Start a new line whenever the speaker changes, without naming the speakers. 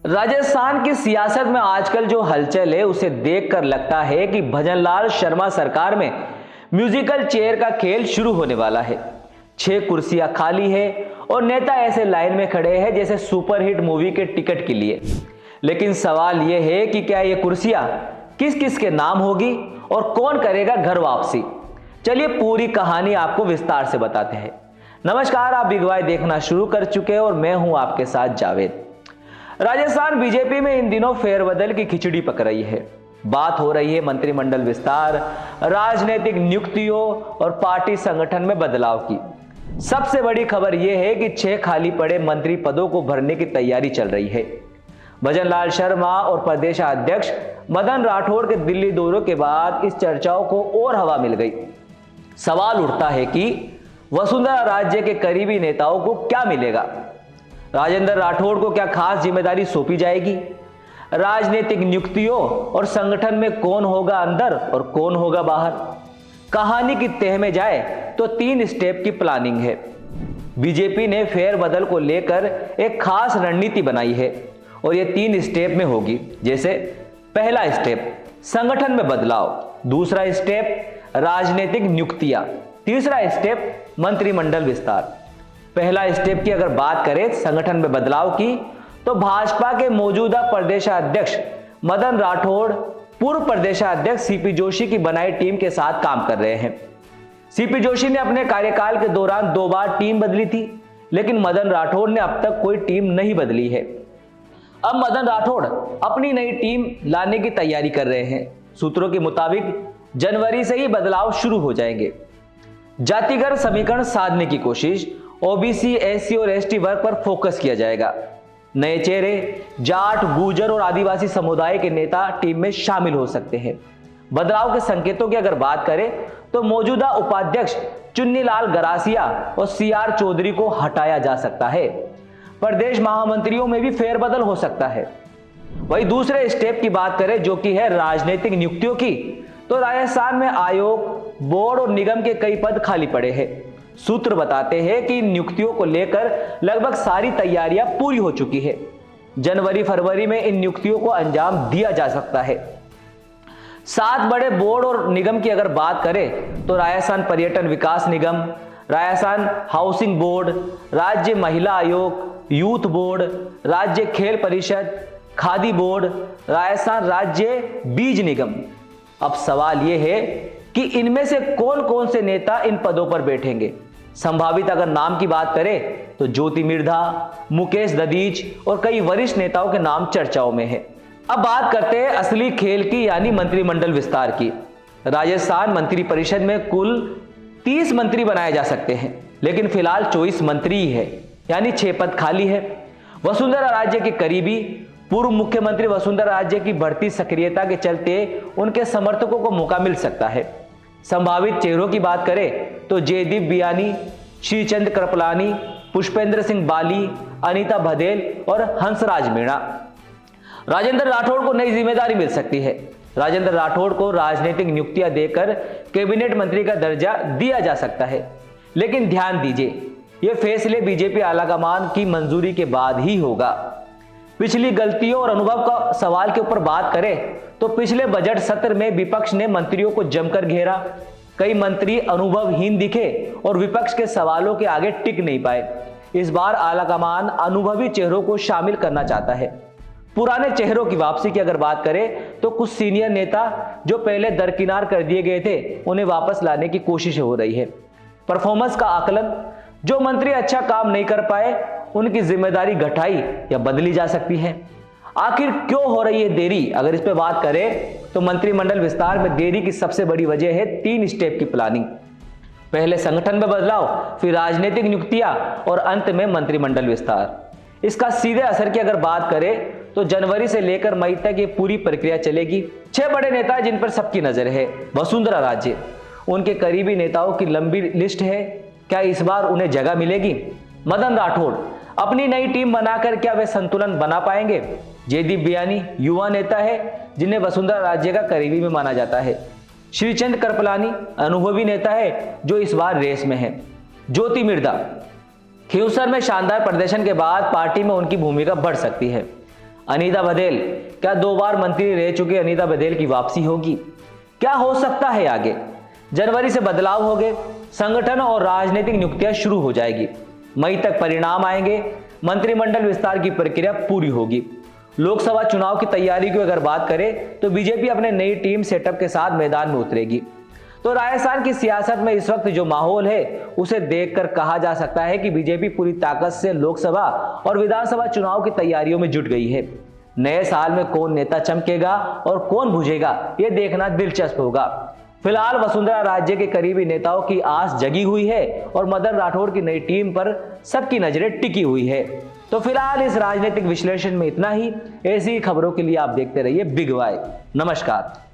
राजस्थान की सियासत में आजकल जो हलचल है उसे देखकर लगता है कि भजनलाल शर्मा सरकार में म्यूजिकल चेयर का खेल शुरू होने वाला है। 6 कुर्सियां खाली है और नेता ऐसे लाइन में खड़े हैं जैसे सुपरहिट मूवी के टिकट के लिए। लेकिन सवाल यह है कि क्या ये कुर्सियां किस किस के नाम होगी और कौन करेगा घर वापसी। चलिए पूरी कहानी आपको विस्तार से बताते हैं। नमस्कार, आप बिग वाई देखना शुरू कर चुके हैं और मैं हूं आपके साथ जावेद। राजस्थान बीजेपी में इन दिनों फेरबदल की खिचड़ी पक रही है। बात हो रही है मंत्रिमंडल विस्तार, राजनीतिक नियुक्तियों और पार्टी संगठन में बदलाव की। सबसे बड़ी खबर यह है कि 6 खाली पड़े मंत्री पदों को भरने की तैयारी चल रही है। भजनलाल शर्मा और प्रदेशाध्यक्ष मदन राठौड़ के दिल्ली दौरे के बाद इस चर्चाओं को और हवा मिल गई। सवाल उठता है कि वसुंधरा राज्य के करीबी नेताओं को क्या मिलेगा। राजेंद्र राठौड़ को क्या खास जिम्मेदारी सौंपी जाएगी। राजनीतिक नियुक्तियों और संगठन में कौन होगा अंदर और कौन होगा बाहर। कहानी की तह में जाए तो 3 स्टेप की प्लानिंग है। बीजेपी ने फेरबदल को लेकर एक खास रणनीति बनाई है और यह 3 स्टेप में होगी। जैसे पहला स्टेप संगठन में बदलाव, दूसरा स्टेप राजनीतिक नियुक्तियां, तीसरा स्टेप मंत्रिमंडल विस्तार। पहला स्टेप की अगर बात करें संगठन में बदलाव की, तो भाजपा के मौजूदा प्रदेशाध्यक्ष मदन राठौड़ पूर्व प्रदेशाध्यक्ष सीपी जोशी की बनाई टीम के साथ काम कर रहे हैं। सीपी जोशी ने अपने कार्यकाल के दौरान 2 बार टीम बदली थी, लेकिन मदन राठौड़ ने अब तक कोई टीम नहीं बदली है। अब मदन राठौड़ अपनी नई टीम लाने की तैयारी कर रहे हैं। सूत्रों के मुताबिक जनवरी से ही बदलाव शुरू हो जाएंगे। जातिगत समीकरण साधने की कोशिश, ओबीसी, एससी और एसटी वर्ग पर फोकस किया जाएगा। नए चेहरे जाट, गुर्जर और आदिवासी समुदाय के नेता टीम में शामिल हो सकते हैं। बदलाव के संकेतों की अगर बात करें तो मौजूदा उपाध्यक्ष चुन्नीलाल गरासिया और सीआर चौधरी को हटाया जा सकता है। प्रदेश महामंत्रियों में भी फेरबदल हो सकता है। वही दूसरे स्टेप की बात करें जो कि है राजनीतिक नियुक्तियों की, तो राजस्थान में आयोग, बोर्ड और निगम के कई पद खाली पड़े हैं। सूत्र बताते हैं कि इन नियुक्तियों को लेकर लगभग सारी तैयारियां पूरी हो चुकी है। जनवरी फरवरी में इन नियुक्तियों को अंजाम दिया जा सकता है। 7 बड़े बोर्ड और निगम की अगर बात करें तो राजस्थान पर्यटन विकास निगम, राजस्थान हाउसिंग बोर्ड, राज्य महिला आयोग, यूथ बोर्ड, राज्य खेल परिषद, खादी बोर्ड, राजस्थान राज्य बीज निगम। अब सवाल यह है कि इनमें से कौन कौन से नेता इन पदों पर बैठेंगे। संभावित अगर नाम की बात करें तो ज्योति मिर्धा, मुकेश दधीच और कई वरिष्ठ नेताओं के नाम चर्चाओं में है। अब बात करते हैं असली खेल की, यानी मंत्रिमंडल विस्तार की। राजस्थान मंत्रिपरिषद में कुल 30 मंत्री बनाए जा सकते हैं, लेकिन फिलहाल 24 मंत्री ही है, यानी 6 पद खाली है। वसुंधरा राज्य के करीबी पूर्व मुख्यमंत्री वसुंधरा राज्य की बढ़ती सक्रियता के चलते उनके समर्थकों को मौका मिल सकता है। संभावित चेहरों की बात करें तो जयदीप बियानी, श्रीचंद कृपलानी, पुष्पेंद्र सिंह बाली, अनीता भदेल और हंसराज मीणा। राजेंद्र राठौड़ को नई जिम्मेदारी मिल सकती है। राजेंद्र राठौड़ को राजनीतिक नियुक्तियां देकर कैबिनेट मंत्री का दर्जा दिया जा सकता है, लेकिन ध्यान दीजिए यह फैसले बीजेपी आलाकमान की मंजूरी के बाद ही होगा। पिछली गलतियों और अनुभव का सवाल के ऊपर बात करें तो पिछले बजट सत्र में विपक्ष ने मंत्रियों को जमकर घेरा। कई मंत्री अनुभवहीन दिखे और विपक्ष के सवालों के आगे टिक नहीं पाए। इस बार आलाकमान अनुभवी चेहरों को शामिल करना चाहता है। पुराने चेहरों की वापसी की अगर बात करें तो कुछ सीनियर नेता जो पहले दरकिनार कर दिए गए थे उन्हें वापस लाने की कोशिश हो रही है। परफॉर्मेंस का आकलन, जो मंत्री अच्छा काम नहीं कर पाए उनकी जिम्मेदारी घटाई या बदली जा सकती है। आखिर क्यों हो रही है देरी, अगर इस पे बात करें तो मंत्रिमंडल विस्तार में देरी की सबसे बड़ी वजह है 3 स्टेप की प्लानिंग। पहले संगठन में बदलाव, फिर राजनीतिक नियुक्तियां और अंत में मंत्रिमंडल विस्तार। इसका सीधे असर की अगर बात करें तो जनवरी से लेकर मई तक ये पूरी प्रक्रिया चलेगी। 6 बड़े नेता जिन पर सबकी नजर है। वसुंधरा राज्य, उनके करीबी नेताओं की लंबी लिस्ट है। क्या इस बार उन्हें जगह मिलेगी? मदन राठौड़ अपनी नई टीम बनाकर क्या वे संतुलन बना पाएंगे? जयदीप बियानी युवा नेता है जिन्हें वसुंधरा राज्य का करीबी में माना जाता है। श्रीचंद कृपलानी अनुभवी नेता है जो इस बार रेस में है। ज्योति मिर्धा खियूसर में शानदार प्रदर्शन के बाद पार्टी में उनकी भूमिका बढ़ सकती है। अनीता बघेल, क्या 2 बार मंत्री रह चुके अनीता बघेल की वापसी होगी? क्या हो सकता है आगे? जनवरी से बदलाव हो गए, संगठन और राजनीतिक नियुक्तियां शुरू हो जाएगी। मई तक परिणाम आएंगे, मंत्रिमंडल विस्तार की प्रक्रिया पूरी होगी। लोकसभा चुनाव की तैयारी की अगर बात करें तो बीजेपी अपने नई टीम सेटअप के साथ मैदान में उतरेगी। तो राजस्थान की सियासत में इस वक्त जो माहौल है उसे देखकर कहा जा सकता है कि बीजेपी पूरी ताकत से लोकसभा और विधानसभा चुनाव की तैयारियों में जुट गई है। नए साल में कौन नेता चमकेगा और कौन बुझेगा, यह देखना दिलचस्प होगा। फिलहाल वसुंधरा राज्य के करीबी नेताओं की आस जगी हुई है और मदन राठौड़ की नई टीम पर सबकी नजरें टिकी हुई है। तो फिलहाल इस राजनीतिक विश्लेषण में इतना ही। ऐसी खबरों के लिए आप देखते रहिए बिग वाई। नमस्कार।